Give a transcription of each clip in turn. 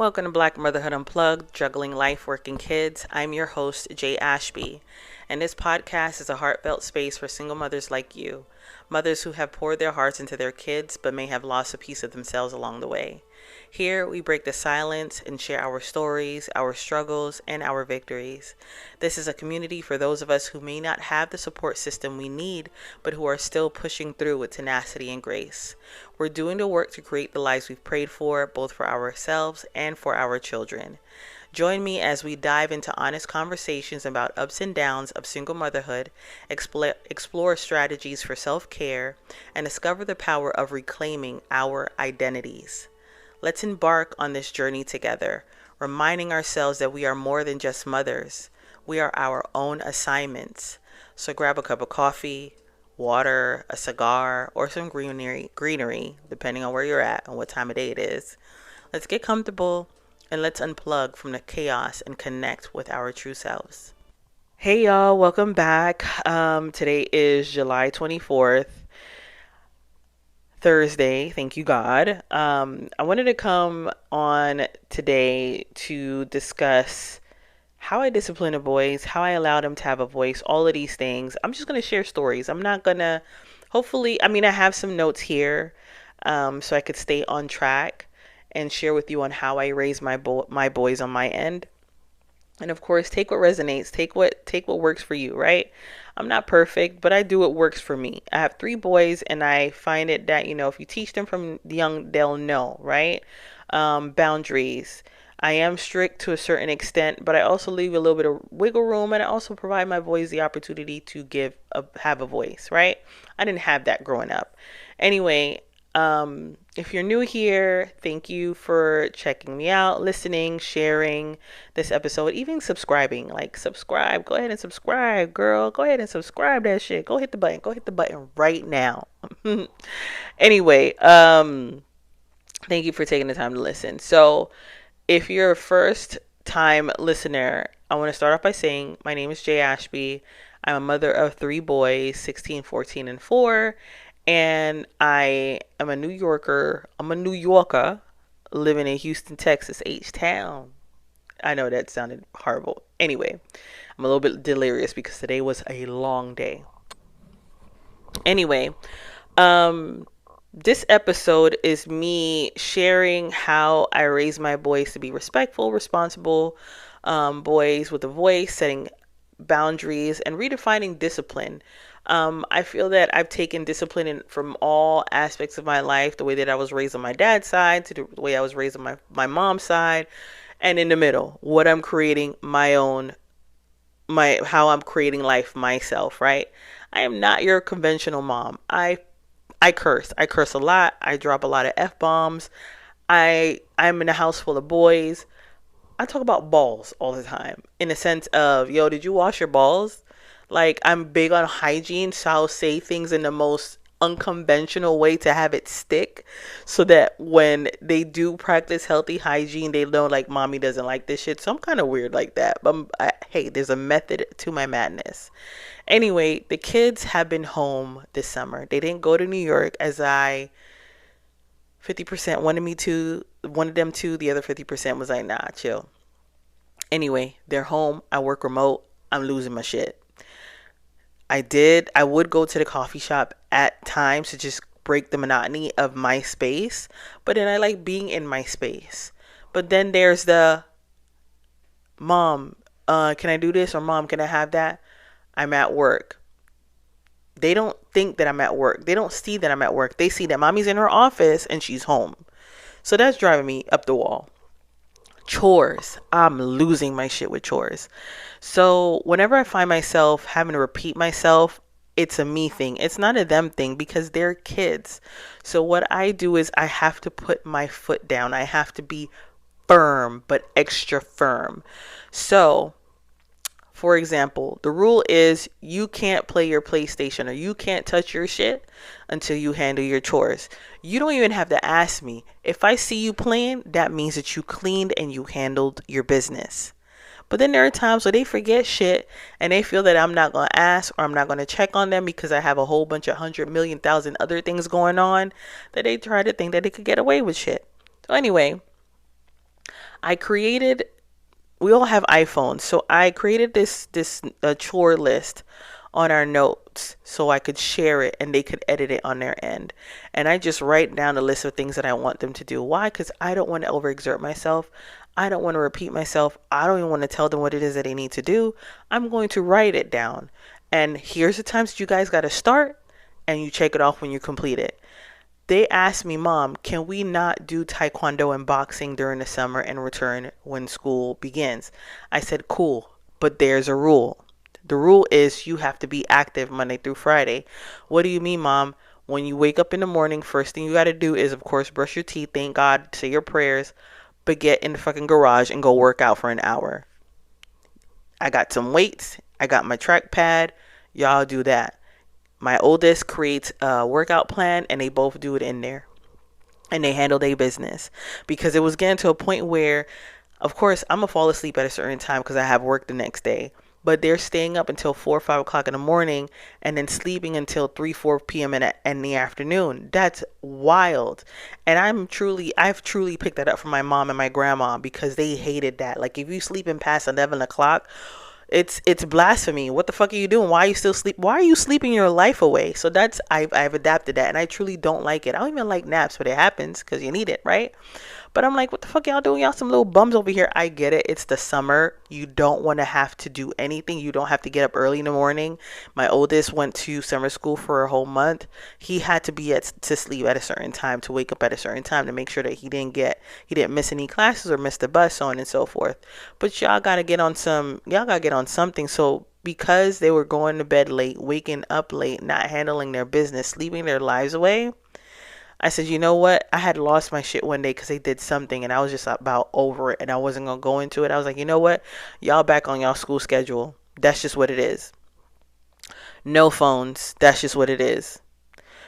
Welcome to Black Motherhood Unplugged, Juggling Life, Working Kids. I'm your host, Jay Ashby, and this podcast is a heartfelt space for single mothers like you, mothers who have poured their hearts into their kids but may have lost a piece of themselves along the way. Here, we break the silence and share our stories, our struggles, and our victories. This is a community for those of us who may not have the support system we need, but who are still pushing through with tenacity and grace. We're doing the work to create the lives we've prayed for, both for ourselves and for our children. Join me as we dive into honest conversations about ups and downs of single motherhood, explore strategies for self-care, and discover the power of reclaiming our identities. Let's embark on this journey together, reminding ourselves that we are more than just mothers. We are our own assignments. So grab a cup of coffee, water, a cigar, or some greenery, depending on where you're at and what time of day it is. Let's get comfortable and let's unplug from the chaos and connect with our true selves. Hey y'all, welcome back. Today is July 24th. Thursday, thank you God. I wanted to come on today to discuss how I discipline the boys, how I allow them to have a voice, all of these things. I'm just going to share stories. I'm not going to, I have some notes here so I could stay on track and share with you on how I raise my boys on my end. And of course, take what resonates, take what works for you, right? I'm not perfect, but I do what works for me. I have 3 boys, and I find it that, if you teach them from young, they'll know, right? Boundaries. I am strict to a certain extent, but I also leave a little bit of wiggle room, and I also provide my boys the opportunity to have a voice, right? I didn't have that growing up. Anyway, if you're new here, thank you for checking me out, listening, sharing this episode, even subscribing. Subscribe. Go ahead and subscribe, girl. Go ahead and subscribe that shit. Go hit the button. Go hit the button right now. Anyway, thank you for taking the time to listen. So, if you're a first time listener, I want to start off by saying my name is Jay Ashby. I'm a mother of 3 boys, 16, 14, and 4. And I am a New Yorker. I'm a New Yorker living in Houston, Texas, H-Town. I know that sounded horrible. Anyway, I'm a little bit delirious because today was a long day. Anyway, this episode is me sharing how I raise my boys to be respectful, responsible boys with a voice, setting boundaries, and redefining discipline. I feel that I've taken discipline from all aspects of my life, the way that I was raised on my dad's side to the way I was raised on my mom's side, and in the middle, what I'm creating how I'm creating life myself, right? I am not your conventional mom. I curse. I curse a lot. I drop a lot of F-bombs. I'm in a house full of boys. I talk about balls all the time in the sense of, yo, did you wash your balls? I'm big on hygiene, so I'll say things in the most unconventional way to have it stick so that when they do practice healthy hygiene, they know mommy doesn't like this shit. So I'm kind of weird like that. But hey, there's a method to my madness. Anyway, the kids have been home this summer. They didn't go to New York as 50% wanted them to. The other 50% was like, nah, chill. Anyway, they're home. I work remote. I'm losing my shit. I would go to the coffee shop at times to just break the monotony of my space, but then I like being in my space. But then there's the, mom, can I do this? Or mom, can I have that? I'm at work. They don't think that I'm at work. They don't see that I'm at work. They see that mommy's in her office and she's home. So that's driving me up the wall. Chores. I'm losing my shit with chores. So whenever I find myself having to repeat myself, it's a me thing. It's not a them thing because they're kids. So what I do is I have to put my foot down. I have to be firm, but extra firm. So, for example, the rule is you can't play your PlayStation or you can't touch your shit until you handle your chores. You don't even have to ask me. If I see you playing, that means that you cleaned and you handled your business. But then there are times where they forget shit and they feel that I'm not going to ask or I'm not going to check on them because I have a whole bunch of 100,000,000 other things going on that they try to think that they could get away with shit. So anyway, I created we all have iPhones, so I created this chore list on our notes so I could share it and they could edit it on their end. And I just write down a list of things that I want them to do. Why? Because I don't want to overexert myself. I don't want to repeat myself. I don't even want to tell them what it is that they need to do. I'm going to write it down. And here's the times that you guys got to start and you check it off when you complete it. They asked me, Mom, can we not do taekwondo and boxing during the summer and return when school begins? I said, cool, but there's a rule. The rule is you have to be active Monday through Friday. What do you mean, Mom? When you wake up in the morning, first thing you got to do is, of course, brush your teeth, thank God, say your prayers, but get in the fucking garage and go work out for an hour. I got some weights. I got my track pad. Y'all do that. My oldest creates a workout plan and they both do it in there and they handle their business because it was getting to a point where, of course, I'm gonna fall asleep at a certain time because I have work the next day. But they're staying up until 4 or 5 o'clock in the morning and then sleeping until 3, 4 p.m. in the afternoon. That's wild. And I've truly picked that up from my mom and my grandma because they hated that. Like if you sleeping past 11 o'clock, it's blasphemy. What the fuck are you doing? Why are you still sleep? Why are you sleeping your life away? So that's I've adapted that, and I truly don't like it. I don't even like naps, but it happens because you need it, right? But I'm like, what the fuck y'all doing? Y'all some little bums over here. I get it. It's the summer. You don't want to have to do anything. You don't have to get up early in the morning. My oldest went to summer school for a whole month. He had to be to sleep at a certain time, to wake up at a certain time to make sure that he didn't miss any classes or miss the bus, so on and so forth. But y'all gotta get on something. So because they were going to bed late, waking up late, not handling their business, sleeping their lives away, I said, you know what? I had lost my shit one day because they did something and I was just about over it and I wasn't going to go into it. I was like, you know what? Y'all back on y'all school schedule. That's just what it is. No phones. That's just what it is.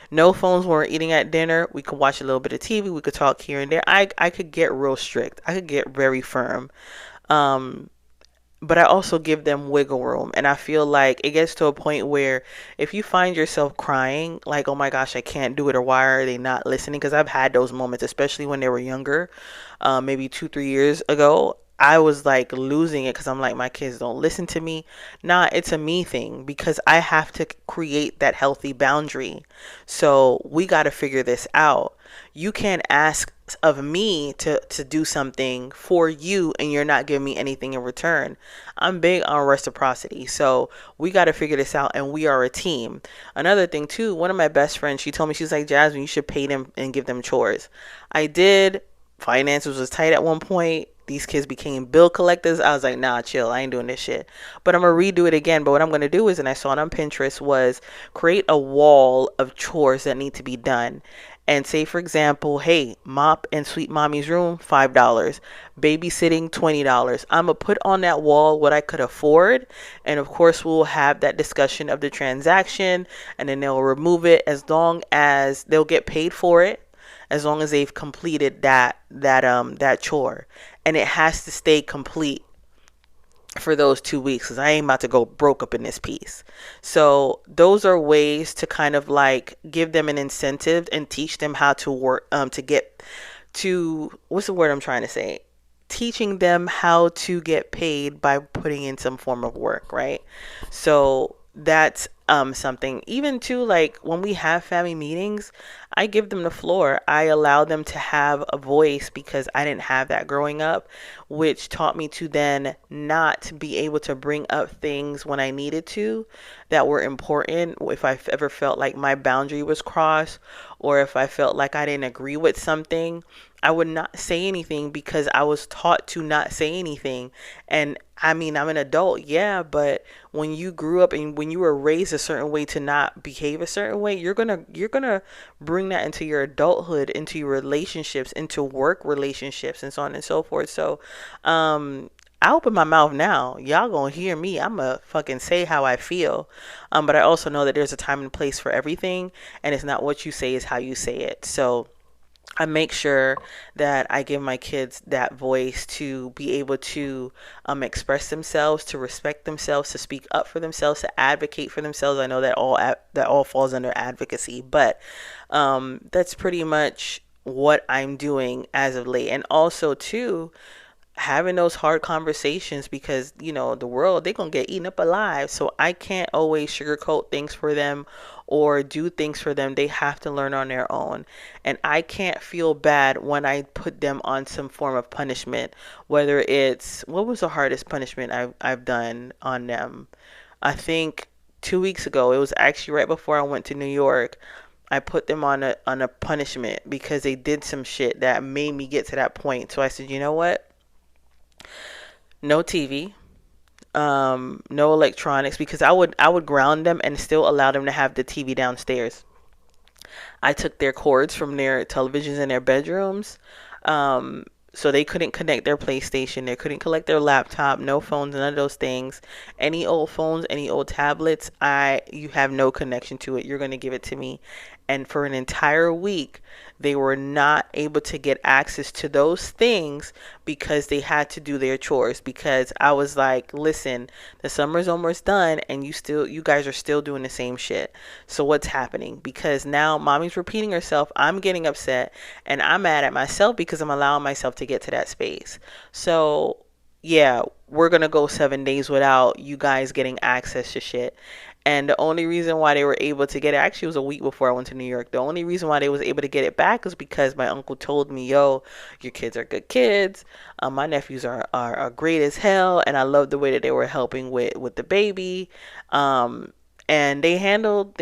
No phones when we're eating at dinner. We could watch a little bit of TV. We could talk here and there. I could get real strict. I could get very firm. Um, but I also give them wiggle room. And I feel like it gets to a point where if you find yourself crying, like, oh my gosh, I can't do it, or why are they not listening? Because I've had those moments, especially when they were younger, maybe 2, 3 years ago. I was like losing it because I'm like, my kids don't listen to me. Nah, it's a me thing because I have to create that healthy boundary. So we got to figure this out. You can't ask of me to do something for you and you're not giving me anything in return. I'm big on reciprocity. So we got to figure this out and we are a team. Another thing too, one of my best friends, she told me, she's like, Jasmine, you should pay them and give them chores. I did. Finances was tight at one point. These kids became bill collectors. I was like, nah, chill. I ain't doing this shit. But I'm going to redo it again. But what I'm going to do is, and I saw it on Pinterest, was create a wall of chores that need to be done. And say, for example, hey, mop and sweep mommy's room, $5. Babysitting, $20. I'm going to put on that wall what I could afford. And of course, we'll have that discussion of the transaction. And then they'll remove it as long as they'll get paid for it, as long as they've completed that chore. And it has to stay complete for those 2 weeks because I ain't about to go broke up in this piece. So those are ways to kind of like give them an incentive and teach them how to work, to get to, what's the word I'm trying to say? Teaching them how to get paid by putting in some form of work, right? So that's something. Even too, like when we have family meetings, I give them the floor. I allow them to have a voice because I didn't have that growing up, which taught me to then not be able to bring up things when I needed to that were important. If I ever felt like my boundary was crossed or if I felt like I didn't agree with something, I would not say anything because I was taught to not say anything. And I mean, I'm an adult, yeah, but when you grew up and when you were raised a certain way to not behave a certain way, you're gonna bring that into your adulthood, into your relationships, into work relationships, and so on and so forth. So, I open my mouth now. Y'all gonna hear me. I'ma fucking say how I feel. But I also know that there's a time and place for everything, and it's not what you say, is how you say it. So I make sure that I give my kids that voice to be able to express themselves, to respect themselves, to speak up for themselves, to advocate for themselves. I know that all falls under advocacy, but that's pretty much what I'm doing as of late. And also too, having those hard conversations because the world, they're gonna get eaten up alive. So I can't always sugarcoat things for them or do things for them. They have to learn on their own, and I can't feel bad when I put them on some form of punishment, whether it's, what was the hardest punishment I've done on them. I think 2 weeks ago, it was actually right before I went to New York. I put them on a punishment because they did some shit that made me get to that point. So I said, you know what? No TV, no electronics, because I would ground them and still allow them to have the TV downstairs. I took their cords from their televisions in their bedrooms. Um, so they couldn't connect their PlayStation, they couldn't connect their laptop, no phones, none of those things. Any old phones, any old tablets, you have no connection to it. You're going to give it to me. And for an entire week, they were not able to get access to those things because they had to do their chores. Because I was like, listen, the summer's almost done and you guys are still doing the same shit. So what's happening? Because now mommy's repeating herself. I'm getting upset and I'm mad at myself because I'm allowing myself to get to that space. So yeah, we're gonna go 7 days without you guys getting access to shit. And the only reason why they were able to get it, actually it was a week before I went to New York. The only reason why they was able to get it back is because my uncle told me, yo, your kids are good kids. My nephews are great as hell, and I love the way that they were helping with the baby. And they handled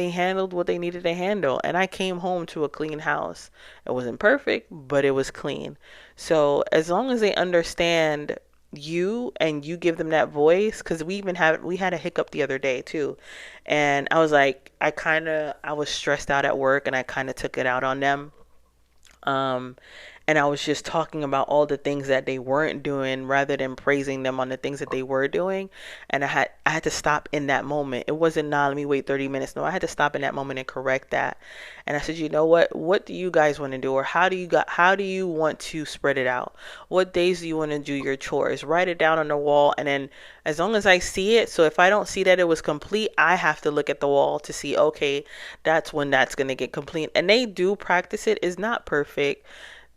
what they needed to handle. And I came home to a clean house. It wasn't perfect, but it was clean. So as long as they understand you and you give them that voice, because we had a hiccup the other day too, and I was like, I was stressed out at work and I kind of took it out on them. um and I was just talking about all the things that they weren't doing rather than praising them on the things that they were doing. And I had to stop in that moment. It wasn't, nah, let me wait 30 minutes. No, I had to stop in that moment and correct that. And I said, you know what do you guys want to do, or how do you want to spread it out? What days do you want to do your chores? Write it down on the wall, and then as long as I see it, so if I don't see that it was complete, I have to look at the wall to see, okay, that's when that's going to get complete. And they do practice it. It's not perfect.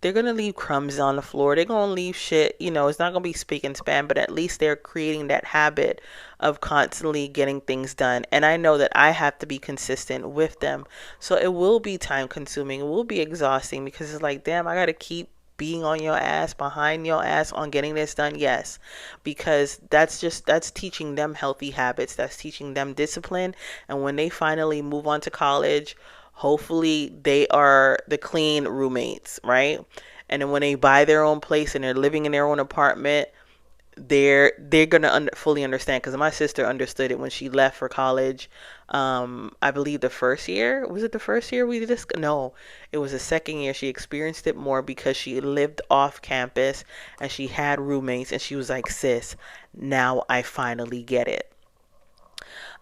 They're gonna leave crumbs on the floor. They're gonna leave shit. It's not gonna be speak and span, but at least they're creating that habit of constantly getting things done. And I know that I have to be consistent with them. So it will be time consuming. It will be exhausting because it's like, damn, I gotta keep being on your ass, behind your ass on getting this done. Yes, because that's teaching them healthy habits. That's teaching them discipline. And when they finally move on to college, hopefully they are the clean roommates, right? And then when they buy their own place and they're living in their own apartment, they're gonna fully understand. Because my sister understood it when she left for college. I believe the first year, was it the first year we just, no, it was the second year. She experienced it more because she lived off campus and she had roommates, and she was like, sis, now I finally get it.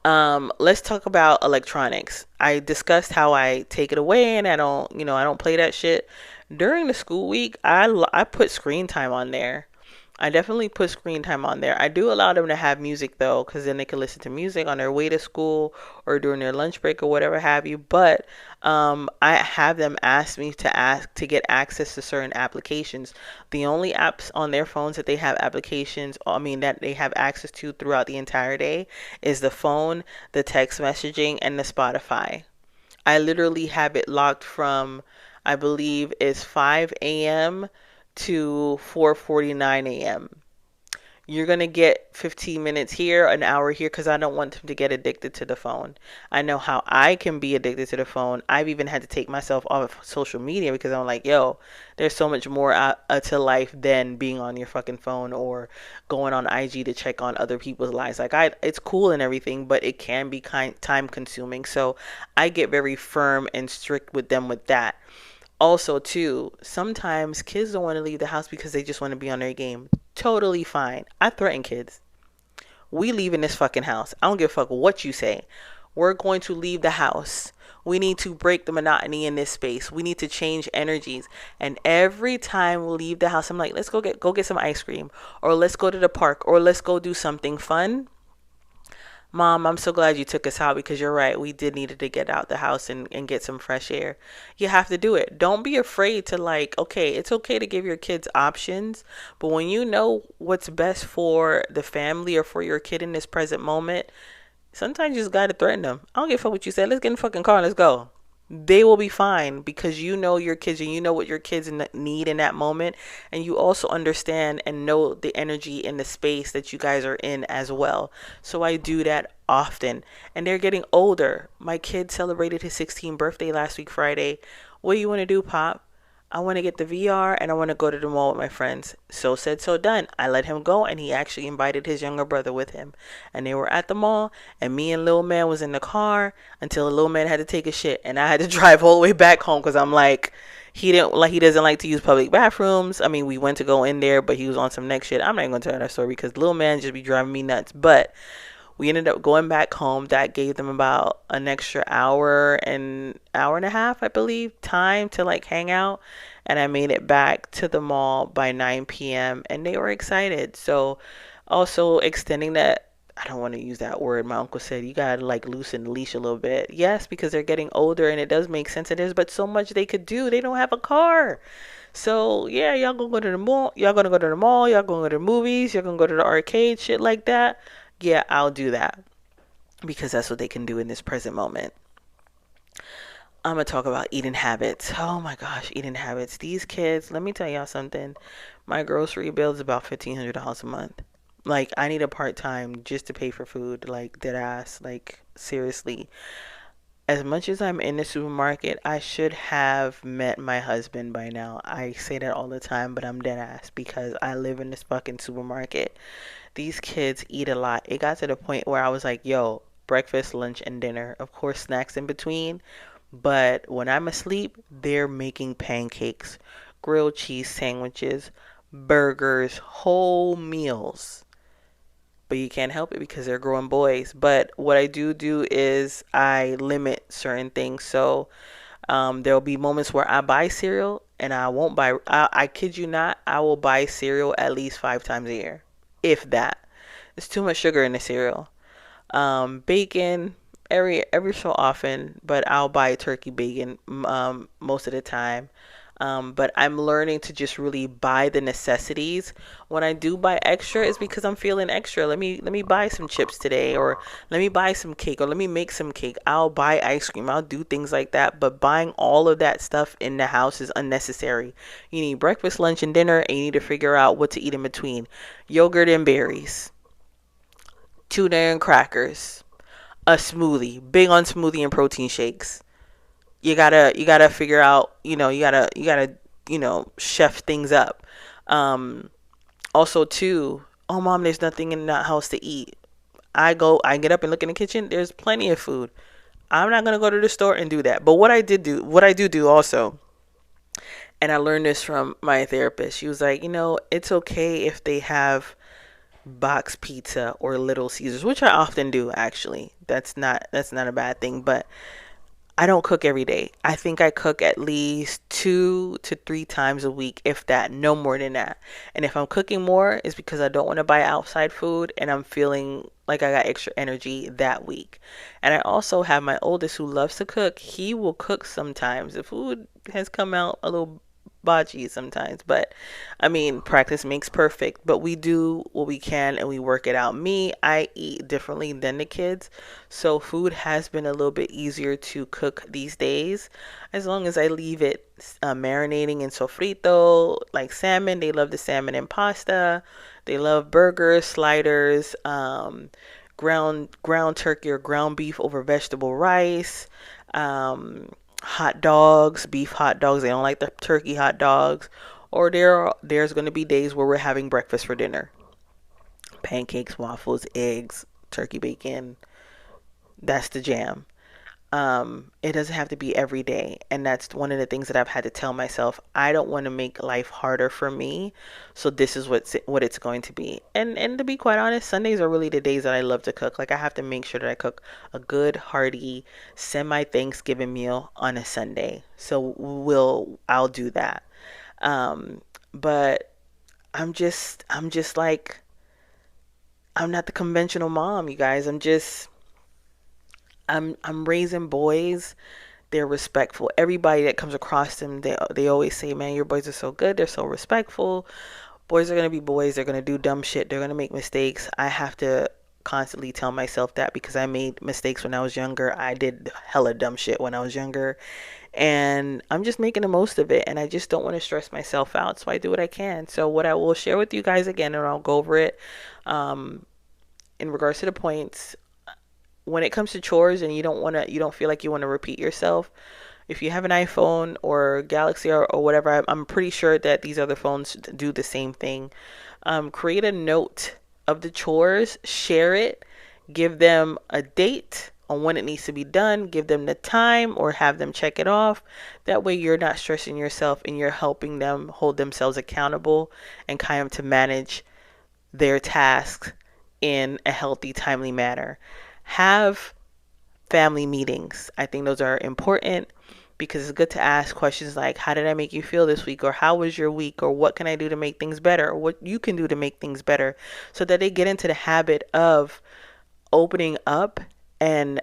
Let's talk about electronics. I discussed how I take it away and I don't play that shit. During the school week, I put screen time on there. I definitely put screen time on there. I do allow them to have music though, because then they can listen to music on their way to school or during their lunch break or whatever have you. But I have them ask me to get access to certain applications. The only apps on their phones that they have applications, I mean, that they have access to throughout the entire day, is the phone, the text messaging, and the Spotify. I literally have it locked from, I believe, is 5 a.m. to 4:49 a.m. You're going to get 15 minutes here, an hour here, because I don't want them to get addicted to the phone. I know how I can be addicted to the phone. I've even had to take myself off of social media because I'm like, yo, there's so much more to life than being on your fucking phone or going on IG to check on other people's lives. Like, it's cool and everything, but it can be time consuming. So I get very firm and strict with them with that. Also, too, sometimes kids don't want to leave the house because they just want to be on their game. Totally fine. I threaten kids. We leave in this fucking house. I don't give a fuck what you say. We're going to leave the house. We need to break the monotony in this space. We need to change energies. And every time we leave the house, I'm like, let's go get some ice cream, or let's go to the park, or let's go do something fun. Mom, I'm so glad you took us out because you're right. We did needed to get out the house and get some fresh air. You have to do it. Don't be afraid to like, okay, it's okay to give your kids options, but when you know what's best for the family or for your kid in this present moment, sometimes you just gotta threaten them. I don't give a fuck what you said. Let's get in the fucking car and let's go. They will be fine because you know your kids and you know what your kids need in that moment, and you also understand and know the energy and the space that you guys are in as well. So I do that often, and they're getting older. My kid celebrated his 16th birthday last week Friday. What do you want to do, Pop? I want to get the VR and I want to go to the mall with my friends. So said, so done. I let him go and he actually invited his younger brother with him. And they were at the mall and me and little man was in the car until the little man had to take a shit and I had to drive all the way back home because I'm like, he doesn't like to use public bathrooms. I mean, we went to go in there, but he was on some next shit. I'm not even going to tell that story because little man just be driving me nuts. But we ended up going back home. That gave them about an extra hour and a half, I believe, time to like hang out. And I made it back to the mall by 9 p.m. and they were excited. So also extending that, I don't want to use that word. My uncle said you gotta like loosen the leash a little bit. Yes, because they're getting older and it does make sense. It is, but so much they could do. They don't have a car. So yeah, y'all gonna go to the mall. Y'all gonna go to the mall. Y'all gonna go to the movies. Y'all gonna go to the arcade, shit like that. Yeah, I'll do that because that's what they can do in this present moment. I'm gonna talk about eating habits. Oh my gosh, eating habits. These kids, let me tell y'all something. My grocery bill is about $1,500 a month. Like I need a part time just to pay for food. Like dead ass. Like seriously. As much as I'm in the supermarket, I should have met my husband by now. I say that all the time, but I'm dead ass because I live in this fucking supermarket. These kids eat a lot. It got to the point where I was like, yo, breakfast, lunch, and dinner. Of course, snacks in between. But when I'm asleep, they're making pancakes, grilled cheese sandwiches, burgers, whole meals. But you can't help it because they're growing boys. But what I do is I limit certain things. So there'll be moments where I buy cereal and I won't buy, I kid you not, I will buy cereal at least 5 times a year, if that. There's too much sugar in the cereal. Bacon every so often, but I'll buy turkey bacon most of the time. But I'm learning to just really buy the necessities. When I do buy extra, it's because I'm feeling extra. Let me buy some chips today, or let me buy some cake, or let me make some cake. I'll buy ice cream. I'll do things like that. But buying all of that stuff in the house is unnecessary. You need breakfast, lunch, and dinner, and you need to figure out what to eat in between. Yogurt and berries, tuna and crackers, a smoothie. Big on smoothie and protein shakes. You gotta figure out, you gotta chef things up. Um Also too, oh mom, there's nothing in that house to eat. I get up and look in the kitchen, there's plenty of food. I'm not gonna go to the store and do that. But what I do also, and I learned this from my therapist. She was like, it's okay if they have box pizza or Little Caesars, which I often do actually. That's not a bad thing, but I don't cook every day. I think I cook at least 2 to 3 times a week, if that, no more than that. And if I'm cooking more, it's because I don't want to buy outside food and I'm feeling like I got extra energy that week. And I also have my oldest who loves to cook. He will cook sometimes. The food has come out a little botchy sometimes, but I mean, practice makes perfect. But we do what we can and we work it out. Me, I eat differently than the kids, so food has been a little bit easier to cook these days, as long as I leave it marinating in sofrito, like salmon. They love the salmon and pasta. They love burgers, sliders, ground turkey or ground beef over vegetable rice. Hot dogs, beef hot dogs. They don't like the turkey hot dogs. Or there's going to be days where we're having breakfast for dinner. Pancakes, waffles, eggs, turkey bacon. That's the jam. It doesn't have to be every day. And that's one of the things that I've had to tell myself. I don't want to make life harder for me. So this is what it's going to be. And to be quite honest, Sundays are really the days that I love to cook. Like I have to make sure that I cook a good, hearty, semi Thanksgiving meal on a Sunday. So I'll do that. But I'm just like, I'm not the conventional mom, you guys. I'm raising boys. They're respectful. Everybody that comes across them, they always say, "Man, your boys are so good. They're so respectful." Boys are gonna be boys. They're gonna do dumb shit. They're gonna make mistakes. I have to constantly tell myself that because I made mistakes when I was younger. I did hella dumb shit when I was younger, and I'm just making the most of it. And I just don't want to stress myself out, so I do what I can. So what I will share with you guys again, and I'll go over it. Um, in regards to the points, when it comes to chores and you don't feel like you want to repeat yourself, if you have an iPhone or Galaxy or whatever, I'm pretty sure that these other phones do the same thing. Create a note of the chores, share it, give them a date on when it needs to be done, give them the time or have them check it off. That way you're not stressing yourself and you're helping them hold themselves accountable and kind of to manage their tasks in a healthy, timely manner. Have family meetings. I think those are important because it's good to ask questions like, how did I make you feel this week? Or how was your week? Or what can I do to make things better? Or what you can do to make things better, so that they get into the habit of opening up and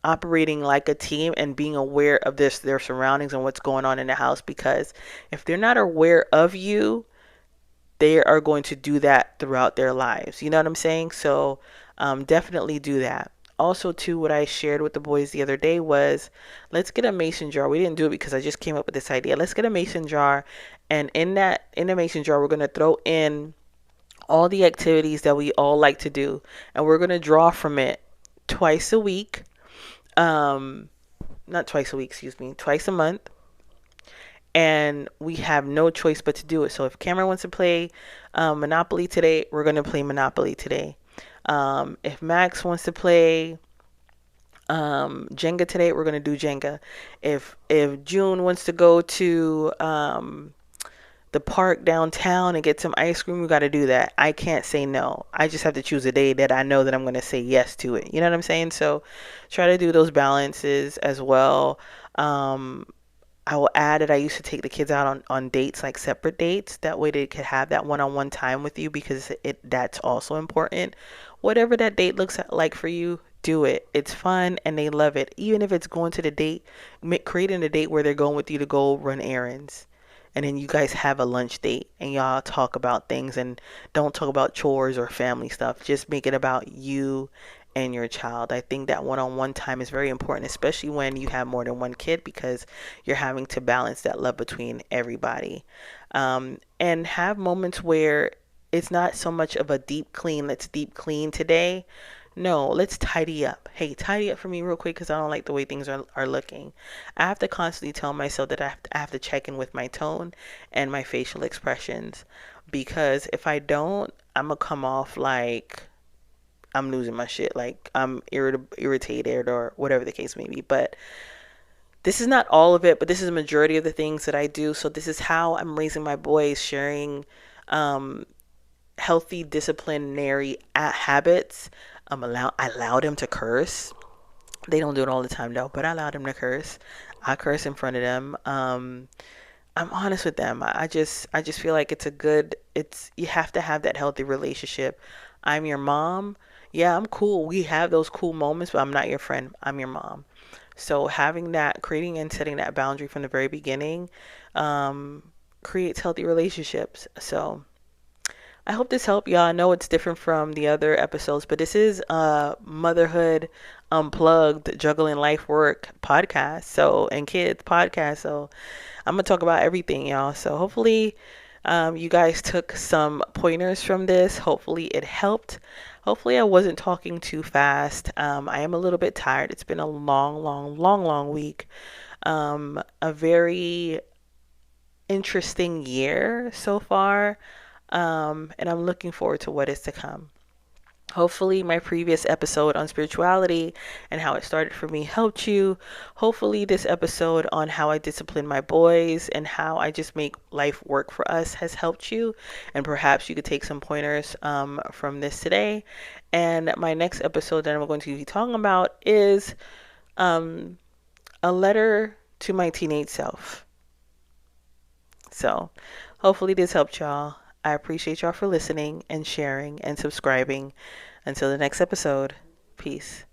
operating like a team and being aware of their surroundings and what's going on in the house. Because if they're not aware of you, they are going to do that throughout their lives. You know what I'm saying? So definitely do that. Also, too, what I shared with the boys the other day was, let's get a mason jar. We didn't do it because I just came up with this idea. Let's get a mason jar, and in the mason jar, we're gonna throw in all the activities that we all like to do, and we're gonna draw from it twice a week. Um, Not twice a week, excuse me, twice a month, and we have no choice but to do it. So if Cameron wants to play Monopoly today, we're going to play Monopoly today. If Max wants to play Jenga today, we're going to do Jenga. If June wants to go to the park downtown and get some ice cream, we got to do that. I can't say no. I just have to choose a day that I know that I'm going to say yes to it. You know what I'm saying? So try to do those balances as well. Um, I will add that I used to take the kids out on dates, like separate dates. That way they could have that one-on-one time with you, because that's also important. Whatever that date looks like for you, do it. It's fun and they love it. Even if it's going to the date, creating a date where they're going with you to go run errands. And then you guys have a lunch date and y'all talk about things, and don't talk about chores or family stuff. Just make it about you and your child. I think that one-on-one time is very important, especially when you have more than one kid, because you're having to balance that love between everybody. And have moments where it's not so much of a deep clean, let's deep clean today. No, let's tidy up. Hey, tidy up for me real quick because I don't like the way things are looking. I have to constantly tell myself that I have to check in with my tone and my facial expressions, because if I don't, I'm going to come off like I'm losing my shit, like I'm irritated or whatever the case may be. But this is not all of it, but this is a majority of the things that I do. So this is how I'm raising my boys, sharing um, healthy disciplinary habits. I allow them to curse. They don't do it all the time though, but I allow them to curse. I curse in front of them. I'm honest with them. I just feel like it's you have to have that healthy relationship. I'm your mom. Yeah, I'm cool. We have those cool moments, but I'm not your friend. I'm your mom. So having that, creating and setting that boundary from the very beginning, um, creates healthy relationships. So I hope this helped y'all. I know it's different from the other episodes, but this is a motherhood unplugged, juggling life work podcast. So, and kids podcast. So I'm gonna talk about everything, y'all. So hopefully, you guys took some pointers from this. Hopefully it helped. Hopefully I wasn't talking too fast. I am a little bit tired. It's been a long week. A very interesting year so far. And I'm looking forward to what is to come. Hopefully, my previous episode on spirituality and how it started for me helped you. Hopefully, this episode on how I discipline my boys and how I just make life work for us has helped you. And perhaps you could take some pointers from this today. And my next episode that I'm going to be talking about is um, a letter to my teenage self. So, hopefully, this helped y'all. I appreciate y'all for listening and sharing and subscribing. Until the next episode, peace.